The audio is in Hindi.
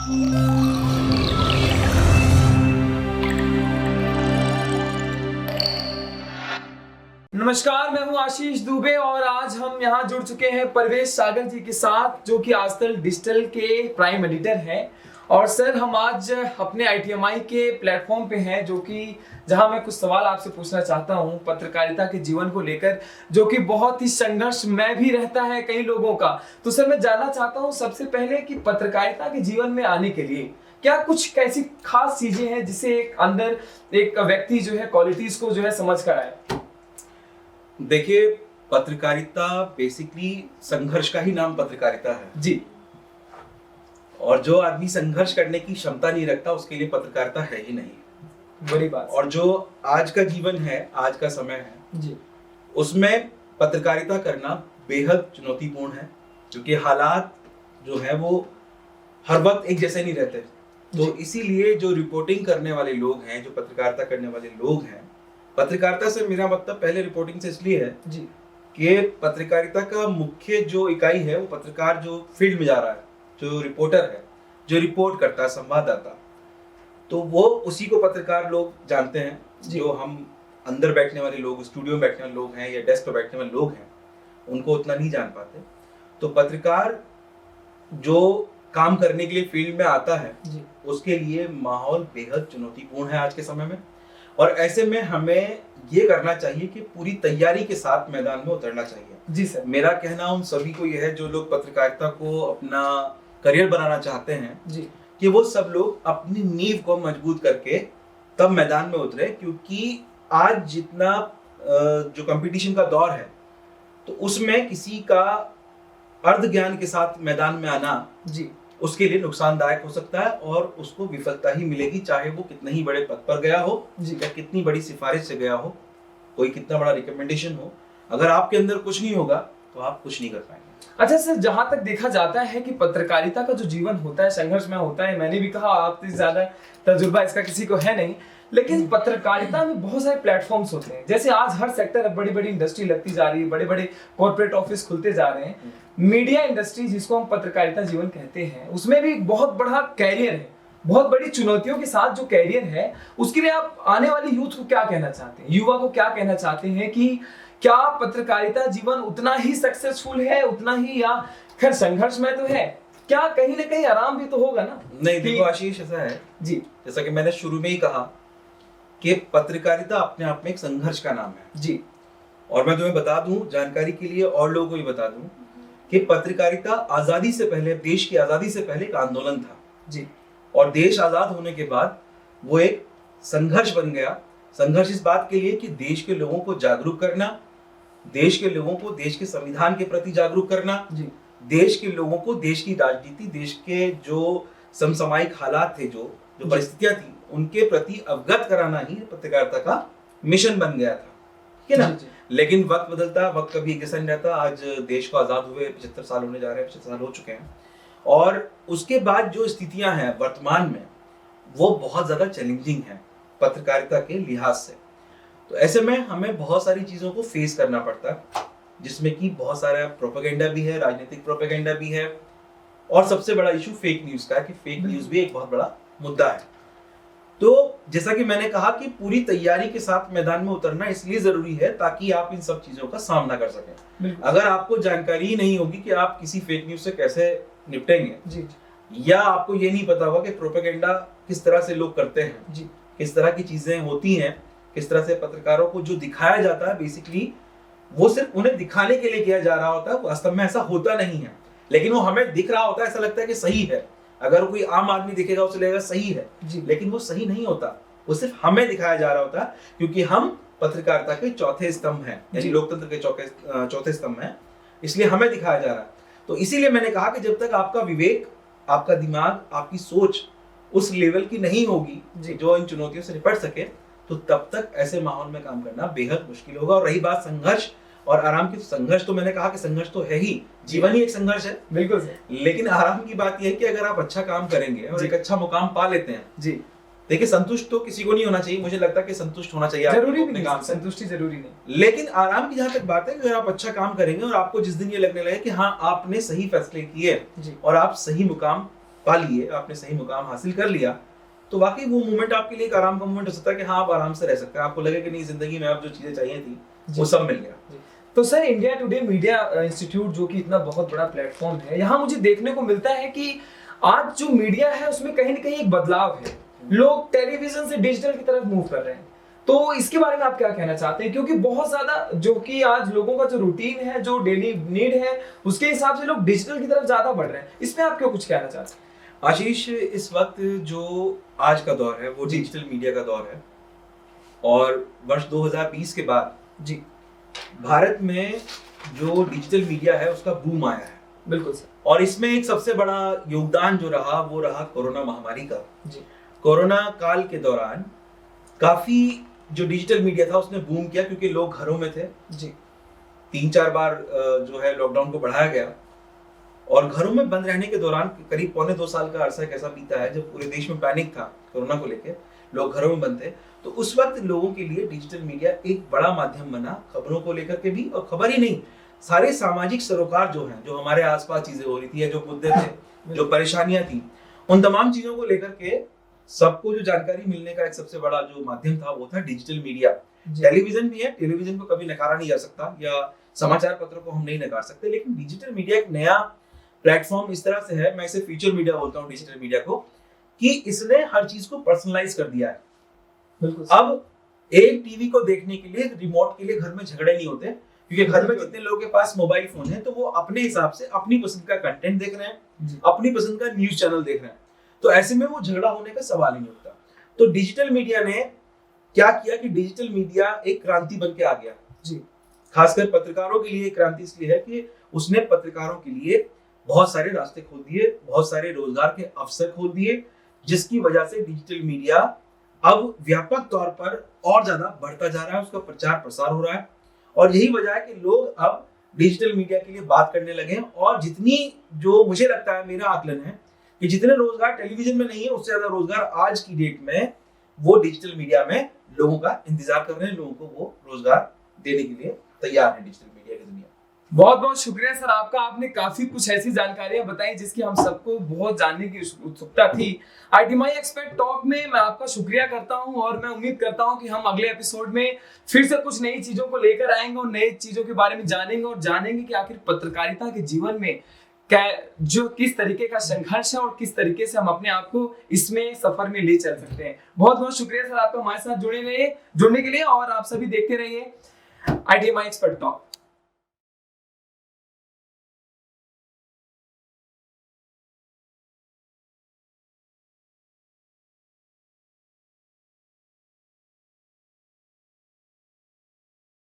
नमस्कार, मैं हूं आशीष दुबे और आज हम यहां जुड़ चुके हैं परवेश सागर जी के साथ, जो कि आजतल डिजिटल के प्राइम एडिटर हैं। और सर, हम आज अपने ITMI के प्लेटफॉर्म पे हैं, जो कि जहां मैं कुछ सवाल आपसे पूछना चाहता हूं पत्रकारिता के जीवन को लेकर, जो कि बहुत ही संघर्ष में भी रहता है कई लोगों का। तो सर, मैं जानना चाहता हूं सबसे पहले कि पत्रकारिता के जीवन में आने के लिए क्या कुछ कैसी खास चीजें हैं जिसे अंदर एक व्यक्ति जो है क्वालिटीज को जो है समझ कर आए। देखिए, पत्रकारिता बेसिकली संघर्ष का ही नाम पत्रकारिता है जी। और जो आदमी संघर्ष करने की क्षमता नहीं रखता उसके लिए पत्रकारिता है ही नहीं। बड़ी बात। और जो आज का जीवन है, आज का समय है जी, उसमें पत्रकारिता करना बेहद चुनौतीपूर्ण है, क्योंकि हालात जो है वो हर वक्त एक जैसे नहीं रहते। तो इसीलिए जो रिपोर्टिंग करने वाले लोग हैं, जो पत्रकारिता करने वाले लोग हैं, पत्रकारिता से मेरा मतलब पहले रिपोर्टिंग से इसलिए है जी, कि पत्रकारिता का मुख्य जो इकाई है वो पत्रकार जो फील्ड में जा रहा है, जो रिपोर्टर है, जो रिपोर्ट करता है, संवाददाता, तो वो उसी को पत्रकार लोग जानते हैं। जो हम अंदर बैठने वाले लोग, स्टूडियो में बैठने वाले लोग हैं या डेस्क पर बैठने वाले लोग हैं, उनको उतना नहीं जान पाते। तो पत्रकार जो काम करने के लिए फील्ड में आता है उसके लिए माहौल बेहद चुनौतीपूर्ण है आज के समय में। और ऐसे में हमें ये करना चाहिए कि पूरी तैयारी के साथ मैदान में उतरना चाहिए। जी सर। मेरा कहना उन सभी को यह है जो लोग पत्रकारिता को अपना करियर बनाना चाहते हैं जी, कि वो सब लोग अपनी नींव को मजबूत करके तब मैदान में उतरे, क्योंकि आज जितना जो कंपटीशन का दौर है तो उसमें किसी का अर्ध ज्ञान के साथ मैदान में आना जी, उसके लिए नुकसानदायक हो सकता है और उसको विफलता ही मिलेगी, चाहे वो कितने ही बड़े पद पर गया हो या कितनी बड़ी सिफारिश से गया हो, कोई कितना बड़ा रिकमेंडेशन हो। अगर आपके अंदर कुछ नहीं होगा तो आप कुछ नहीं कर पाएंगे। अच्छा सर, जहां तक देखा जाता है कि पत्रकारिता का जो जीवन होता है संघर्ष में होता है, मैंने भी कहा आपसे ज्यादा तजुर्बा इसका किसी को है नहीं, लेकिन पत्रकारिता में बहुत सारे प्लेटफॉर्म्स होते हैं। जैसे आज हर सेक्टर, बड़ी बड़ी इंडस्ट्री लगती जा रही है, बड़े बड़े कॉर्पोरेट ऑफिस खुलते जा रहे हैं। मीडिया इंडस्ट्री, जिसको हम पत्रकारिता जीवन कहते हैं, उसमें भी बहुत बड़ा कैरियर है, बहुत बड़ी चुनौतियों के साथ जो कैरियर है, उसके लिए आप आने वाली यूथ को क्या कहना चाहते हैं, युवा को क्या कहना चाहते हैं कि क्या पत्रकारिता जीवन उतना ही सक्सेसफुल है, उतना ही, या खैर संघर्ष में तो है, क्या कहीं ना कहीं आराम भी तो होगा ना? नहीं, देखो आशीष, ऐसा है जी, जैसा कि मैंने शुरू में ही कहा कि पत्रकारिता अपने आप में एक संघर्ष का नाम है जी। और मैं तुम्हें बता दूं, जानकारी के लिए और लोगों को भी बता दूं कि पत्रकारिता आजादी से पहले, देश की आजादी से पहले एक आंदोलन था जी, और देश आजाद होने के बाद वो एक संघर्ष बन गया। संघर्ष इस बात के लिए कि देश के लोगों को जागरूक करना, देश के लोगों को देश के संविधान के प्रति जागरूक करना, जी, देश के लोगों को देश की राजनीति, देश के जो समसामयिक हालात थे, जो परिस्थितियां थी, उनके प्रति अवगत कराना ही पत्रकारिता का मिशन बन गया था, ठीक है ना? लेकिन वक्त बदलता, वक्त कभी एक जैसा नहीं रहता। आज देश को आजाद हुए 75 साल होने जा रहे हैं, 75 साल हो चुके हैं और उसके बाद जो स्थितियां हैं वर्तमान में, वो बहुत ज्यादा चैलेंजिंग है पत्रकारिता के लिहाज से। तो ऐसे में हमें बहुत सारी चीजों को फेस करना पड़ता है, जिसमें कि बहुत सारा प्रोपेगेंडा भी है, राजनीतिक प्रोपेगेंडा भी है, और सबसे बड़ा इशू फेक न्यूज का है कि फेक न्यूज भी एक बहुत बड़ा मुद्दा है। तो जैसा कि मैंने कहा कि पूरी तैयारी के साथ मैदान में उतरना इसलिए जरूरी है ताकि आप इन सब चीजों का सामना कर सकें। अगर आपको जानकारी ही नहीं होगी कि आप किसी फेक न्यूज से कैसे निपटेंगे जी, या आपको ये नहीं पता होगा कि प्रोपेगेंडा किस तरह से लोग करते हैं जी, किस तरह की चीजें होती हैं, किस तरह से पत्रकारों को जो दिखाया जाता है बेसिकली वो सिर्फ उन्हें दिखाने के लिए किया जा रहा होता है, वास्तव में ऐसा होता नहीं है, लेकिन वो हमें दिख रहा होता है, ऐसा लगता है कि सही है। अगर कोई आम आदमी दिखेगा उसे लगेगा सही है जी, लेकिन वो सही नहीं होता, वो सिर्फ हमें दिखाया जा रहा होता है, क्योंकि हम पत्रकारिता के चौथे स्तंभ हैं, यानी लोकतंत्र के चौथे स्तंभ हैं, इसलिए हमें दिखाया जा रहा है। तो इसीलिए मैंने कहा कि जब तक आपका विवेक, आपका दिमाग, आपकी सोच उस लेवल की नहीं होगी जो इन चुनौतियों से निपट सके, तो तब तक ऐसे माहौल में काम करना बेहद मुश्किल होगा। और रही बात संघर्ष और आराम की, संघर्ष तो मैंने कहा कि संघर्ष तो है ही, जीवन ही एक संघर्ष है, बिल्कुल सही। लेकिन आराम की बात यह है कि अगर आप अच्छा काम करेंगे और एक अच्छा मुकाम पा लेते हैं जी, देखिए संतुष्ट तो किसी को नहीं होना चाहिए, मुझे लगता है कि संतुष्ट होना चाहिए, जरूरी नहीं काम, संतुष्टि जरूरी नहीं, लेकिन आराम की जहां तक बात है कि अगर आप अच्छा काम करेंगे और आपको जिस दिन ये लगने लगे कि हाँ आपने सही फैसले किए और आप सही मुकाम पा लिए, आपने सही मुकाम हासिल कर लिया, तो वाकई वो मोमेंट आपके लिए एक आराम का मोमेंट हो सकता है कि हाँ आप आराम से रह सकते हैं, आपको लगे कि नहीं जिंदगी में अब जो चीजें चाहिए थी वो सब मिल गया। तो sir India today media institute जो कि इतना बहुत बड़ा प्लेटफॉर्म है, यहाँ मुझे देखने को मिलता है कि आज जो मीडिया है उसमें कहीं ना कहीं एक बदलाव है, लोग टेलीविजन से डिजिटल की तरफ मूव कर रहे हैं। तो इसके बारे में आप क्या कहना चाहते हैं, क्योंकि बहुत ज्यादा जो कि आज लोगों का जो रूटीन है, जो डेली नीड है, उसके हिसाब से लोग डिजिटल की तरफ ज्यादा बढ़ रहे हैं, इसमें आप क्यों कुछ कहना चाहते हैं? आशीष, इस वक्त जो आज का दौर है वो डिजिटल मीडिया का दौर है, और वर्ष 2020 के बाद जी भारत में जो डिजिटल मीडिया है उसका बूम आया है। बिल्कुल सर। और इसमें एक सबसे बड़ा योगदान जो रहा वो रहा कोरोना महामारी का। जी कोरोना काल के दौरान काफी जो डिजिटल मीडिया था उसने बूम किया, क्योंकि लोग घरों में थे। जी 3-4 बार जो है लॉकडाउन को बढ़ाया गया, और घरों में बंद रहने के दौरान करीब 1.25 साल का अरसा कैसा बीता है जब पूरे देश में पैनिक था कोरोना को लेकर, लोग घरों में बंद थे। तो उस वक्त लोगों के लिए डिजिटल मीडिया एक बड़ा माध्यम बना, खबरों को लेकर के भी, और खबर ही नहीं, सारे सामाजिक सरोकार जो हैं, जो हमारे आसपास चीजें हो रही थी या जो मुद्दे थे, जो परेशानियां थी, उन तमाम चीजों को लेकर के सबको जो जानकारी मिलने का एक सबसे बड़ा जो माध्यम था वो था डिजिटल मीडिया। टेलीविजन भी है, टेलीविजन को कभी नकारा नहीं जा सकता, या समाचार पत्रों को हम नहीं नकार सकते, लेकिन डिजिटल मीडिया एक नया प्लेटफॉर्म इस तरह से है, मैं इसे फ्यूचर मीडिया बोलता हूँ डिजिटल मीडिया को, कि इसने हर चीज को पर्सनलाइज कर दिया है। बिल्कुल। अब एक टीवी को देखने के लिए, रिमोट के लिए घर में झगड़े नहीं होते, क्योंकि घर में जितने लोगों के पास मोबाइल फोन है तो वो अपने हिसाब से अपनी पसंद का कंटेंट देख रहे हैं, अपनी पसंद का न्यूज चैनल देख रहे हैं, तो ऐसे में वो झगड़ा होने का सवाल ही नहीं उठता। तो डिजिटल मीडिया ने क्या किया कि डिजिटल मीडिया एक क्रांति बन के आ गया जी। खासकर पत्रकारों के लिए एक क्रांति इसलिए है कि उसने पत्रकारों के लिए बहुत सारे रास्ते खोल दिए, बहुत सारे रोजगार के अवसर खोल दिए, जिसकी वजह से डिजिटल मीडिया अब व्यापक तौर पर और ज्यादा बढ़ता जा रहा है, उसका प्रचार प्रसार हो रहा है, और यही वजह है कि लोग अब डिजिटल मीडिया के लिए बात करने लगे हैं। और जितनी, जो मुझे लगता है, मेरा आकलन है कि जितने रोजगार टेलीविजन में नहीं है उससे ज्यादा रोजगार आज की डेट में वो डिजिटल मीडिया में लोगों का इंतजार कर रहे हैं, लोगों को वो रोजगार देने के लिए तैयार है डिजिटल मीडिया की दुनिया। बहुत बहुत शुक्रिया सर आपका, आपने काफी कुछ ऐसी जानकारियां बताई जिसकी हम सबको बहुत जानने की उत्सुकता थी। ITMI एक्सपर्ट टॉक में मैं आपका शुक्रिया करता हूं, और मैं उम्मीद करता हूं कि हम अगले एपिसोड में फिर से कुछ नई चीजों को लेकर आएंगे और नई चीजों के बारे में जानेंगे, और जानेंगे कि आखिर पत्रकारिता के जीवन में क्या, जो किस तरीके का संघर्ष है और किस तरीके से हम अपने आप को इसमें सफर में ले चल सकते हैं। बहुत बहुत शुक्रिया सर आपका हमारे साथ जुड़ने के लिए, और आप सभी देखते रहिए ITMI एक्सपर्ट टॉक।